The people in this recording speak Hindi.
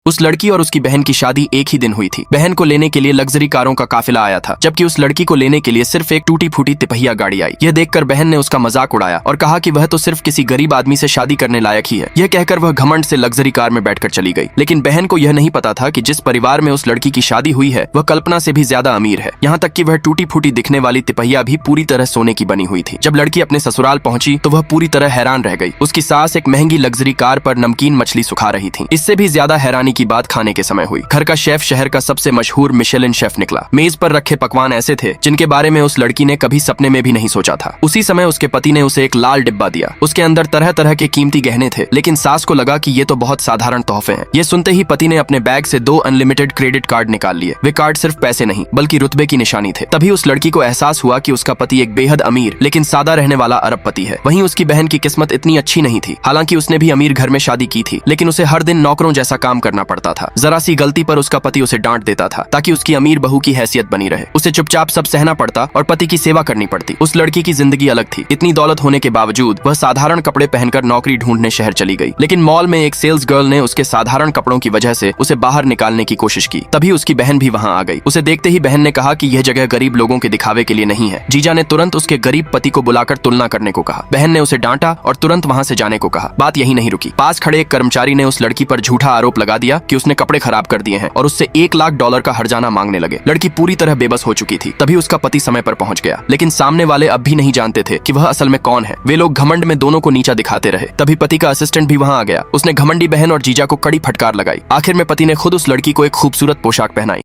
उस लड़की और उसकी बहन की शादी एक ही दिन हुई थी। बहन को लेने के लिए लग्जरी कारों का काफिला आया था, जबकि उस लड़की को लेने के लिए सिर्फ एक टूटी फूटी तिपहिया गाड़ी आई। यह देखकर बहन ने उसका मजाक उड़ाया और कहा कि वह तो सिर्फ किसी गरीब आदमी से शादी करने लायक ही है। यह कहकर वह घमंड से लग्जरी कार में बैठकर चली गई। लेकिन बहन को यह नहीं पता था कि जिस परिवार में उस लड़की की शादी हुई है वह कल्पना से भी ज्यादा अमीर है। यहाँ तक कि वह टूटी फूटी दिखने वाली तिपहिया भी पूरी तरह सोने की बनी हुई थी। जब लड़की अपने ससुराल पहुंची तो वह पूरी तरह हैरान रह गई। उसकी सास एक महंगी लग्जरी कार पर नमकीन मछली सुखा रही थी। इससे भी ज्यादा हैरानी की बात खाने के समय हुई। घर का शेफ शहर का सबसे मशहूर मिशेलिन शेफ निकला। मेज पर रखे पकवान ऐसे थे जिनके बारे में उस लड़की ने कभी सपने में भी नहीं सोचा था। उसी समय उसके पति ने उसे एक लाल डिब्बा दिया। उसके अंदर तरह तरह के कीमती गहने थे, लेकिन सास को लगा कि ये तो बहुत साधारण तोहफे हैं। ये सुनते ही पति ने अपने बैग से 2 अनलिमिटेड क्रेडिट कार्ड निकाल लिए। वे कार्ड सिर्फ पैसे नहीं बल्कि रुतबे की निशानी थे। तभी उस लड़की को एहसास हुआ कि उसका पति एक बेहद अमीर लेकिन सादा रहने वाला अरबपति है। वहीं उसकी बहन की किस्मत इतनी अच्छी नहीं थी। हालांकि उसने भी अमीर घर में शादी की थी, लेकिन उसे हर दिन नौकरों जैसा काम करना पड़ता था। जरा सी गलती पर उसका पति उसे डांट देता था ताकि उसकी अमीर बहू की हैसियत बनी रहे। उसे चुपचाप सब सहना पड़ता और पति की सेवा करनी पड़ती। उस लड़की की जिंदगी अलग थी। इतनी दौलत होने के बावजूद वह साधारण कपड़े पहनकर नौकरी ढूंढने शहर चली गई। लेकिन मॉल में एक सेल्स गर्ल ने उसके साधारण कपड़ों की वजह से उसे बाहर निकालने की कोशिश की। तभी उसकी बहन भी वहां आ गई। उसे देखते ही बहन ने कहा कि यह जगह गरीब लोगों के दिखावे के लिए नहीं है। जीजा ने तुरंत उसके गरीब पति को बुलाकर तुलना करने को कहा। बहन ने उसे डांटा और तुरंत वहां से जाने को कहा। बात यही नहीं रुकी। पास खड़े एक कर्मचारी ने उस लड़की पर झूठा आरोप लगा दिया कि उसने कपड़े खराब कर दिए हैं और उससे $1 लाख का हर्जाना मांगने लगे। लड़की पूरी तरह बेबस हो चुकी थी। तभी उसका पति समय पर पहुंच गया, लेकिन सामने वाले अब भी नहीं जानते थे कि वह असल में कौन है। वे लोग घमंड में दोनों को नीचा दिखाते रहे। तभी पति का असिस्टेंट भी वहां आ गया। उसने घमंडी बहन और जीजा को कड़ी फटकार लगाई। आखिर में पति ने खुद उस लड़की को एक खूबसूरत पोशाक पहनाई।